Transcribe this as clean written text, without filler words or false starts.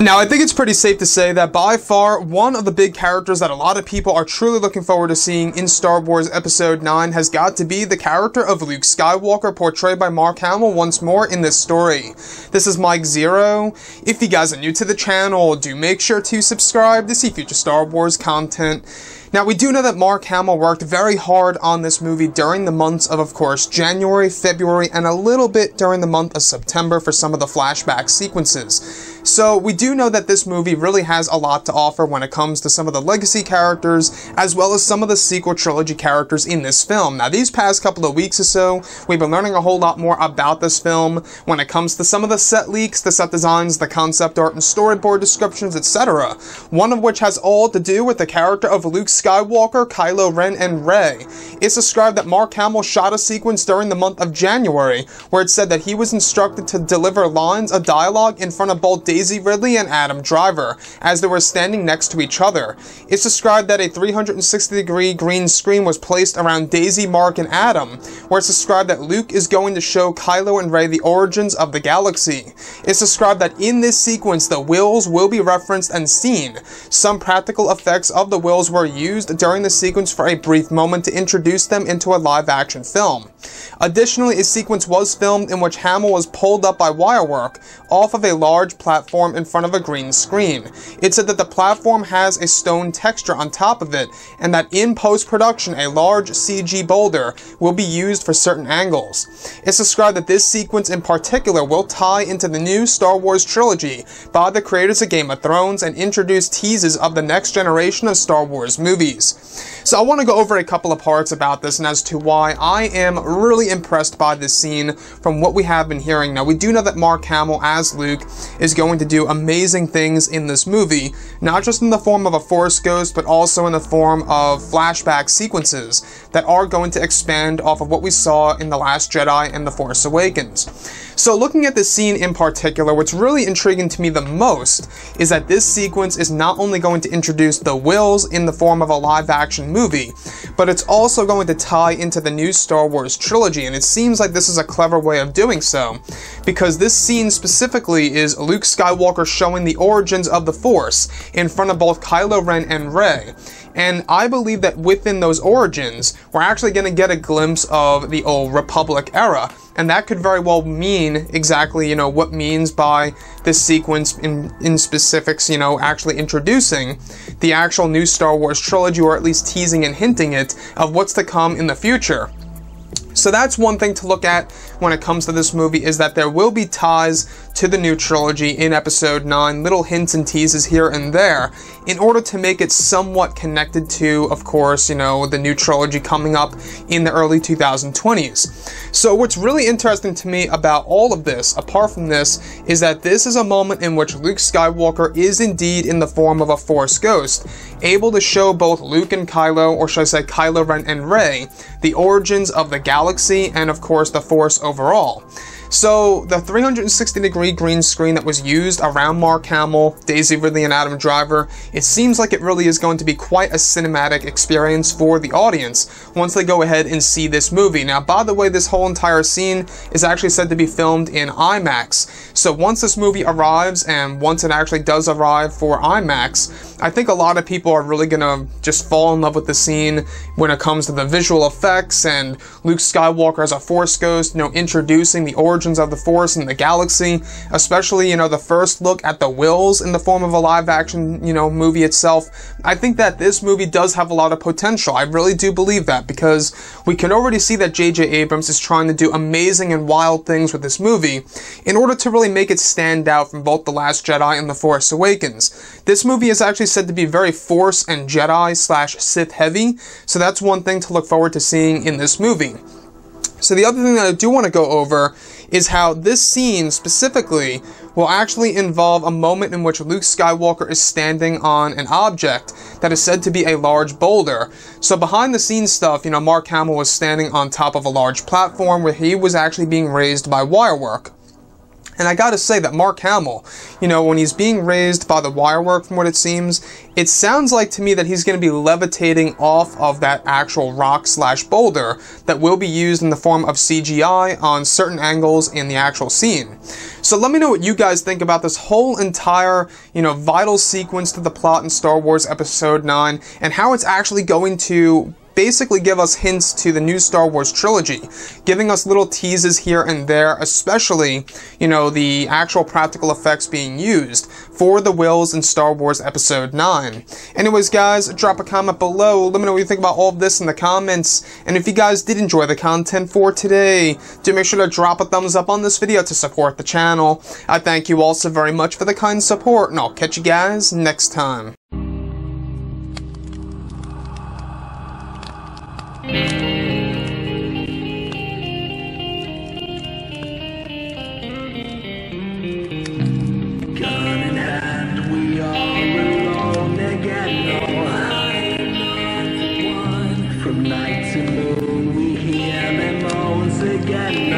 Now, I think it's pretty safe to say that by far, one of the big characters that a lot of people are truly looking forward to seeing in Star Wars Episode 9 has got to be the character of Luke Skywalker, portrayed by Mark Hamill once more in this story. This is Mike Zero. If you guys are new to the channel, do make sure to subscribe to see future Star Wars content. Now, we do know that Mark Hamill worked very hard on this movie during the months of course, January, February, and a little bit during the month of September for some of the flashback sequences. So, we do know that this movie really has a lot to offer when it comes to some of the legacy characters, as well as some of the sequel trilogy characters in this film. Now, these past couple of weeks or so, we've been learning a whole lot more about this film when it comes to some of the set leaks, the set designs, the concept art, and storyboard descriptions, etc. One of which has all to do with the character of Luke Skywalker, Kylo Ren, and Rey. It's described that Mark Hamill shot a sequence during the month of January, where it said that he was instructed to deliver lines of dialogue in front of both Daisy Ridley and Adam Driver, as they were standing next to each other. It's described that a 360-degree green screen was placed around Daisy, Mark, and Adam, where it's described that Luke is going to show Kylo and Rey the origins of the galaxy. It's described that in this sequence, the wills will be referenced and seen. Some practical effects of the wills were used during the sequence for a brief moment to introduce them into a live-action film. Additionally, a sequence was filmed in which Hamill was pulled up by wirework off of a large platform in front of a green screen. It said that the platform has a stone texture on top of it, and that in post-production a large CG boulder will be used for certain angles. It's described that this sequence in particular will tie into the new Star Wars trilogy by the creators of Game of Thrones and introduce teases of the next generation of Star Wars movies. So I want to go over a couple of parts about this and as to why I am really impressed by this scene from what we have been hearing. Now, we do know that Mark Hamill as Luke is going to do amazing things in this movie, not just in the form of a Force ghost, but also in the form of flashback sequences that are going to expand off of what we saw in The Last Jedi and The Force Awakens. So looking at this scene in particular, what's really intriguing to me the most is that this sequence is not only going to introduce the wills in the form of a live-action movie, but it's also going to tie into the new Star Wars trilogy, and it seems like this is a clever way of doing so, because this scene specifically is Luke Skywalker showing the origins of the Force in front of both Kylo Ren and Rey. And I believe that within those origins, we're actually going to get a glimpse of the old Republic era. And that could very well mean exactly, what means by this sequence in specifics, actually introducing the actual new Star Wars trilogy, or at least teasing and hinting it of what's to come in the future. So that's one thing to look at when it comes to this movie, is that there will be ties to the new trilogy in Episode 9, little hints and teases here and there, in order to make it somewhat connected to, of course, the new trilogy coming up in the early 2020s. So what's really interesting to me about all of this, apart from this, is that this is a moment in which Luke Skywalker is indeed in the form of a Force ghost, able to show both Luke and Kylo, or should I say Kylo Ren and Rey, the origins of the galaxy and, of course, the Force overall. So, the 360-degree green screen that was used around Mark Hamill, Daisy Ridley, and Adam Driver, it seems like it really is going to be quite a cinematic experience for the audience once they go ahead and see this movie. Now, by the way, this whole entire scene is actually said to be filmed in IMAX. So, once this movie arrives, and once it actually does arrive for IMAX, I think a lot of people are really gonna just fall in love with the scene when it comes to the visual effects and Luke Skywalker as a Force ghost, introducing the origins of the Force and the galaxy, especially, the first look at the wills in the form of a live-action, movie itself. I think that this movie does have a lot of potential. I really do believe that, because we can already see that J.J. Abrams is trying to do amazing and wild things with this movie in order to really make it stand out from both The Last Jedi and The Force Awakens. This movie is actually said to be very Force and Jedi/Sith heavy, so that's one thing to look forward to seeing in this movie. So the other thing that I do want to go over is how this scene specifically will actually involve a moment in which Luke Skywalker is standing on an object that is said to be a large boulder. So behind the scenes stuff, Mark Hamill was standing on top of a large platform where he was actually being raised by wirework. And I gotta say that Mark Hamill, you know, when he's being raised by the wirework from what it seems, it sounds like to me that he's going to be levitating off of that actual rock/boulder that will be used in the form of CGI on certain angles in the actual scene. So let me know what you guys think about this whole entire, you know, vital sequence to the plot in Star Wars Episode 9 and how it's actually going to basically give us hints to the new Star Wars trilogy, giving us little teases here and there, especially, you know, the actual practical effects being used for the Wills in Star Wars Episode 9. Anyways, guys, drop a comment below. Let me know what you think about all of this in the comments. And if you guys did enjoy the content for today, do make sure to drop a thumbs up on this video to support the channel. I thank you all so very much for the kind support, and I'll catch you guys next time. From night to moon, we hear them moans again.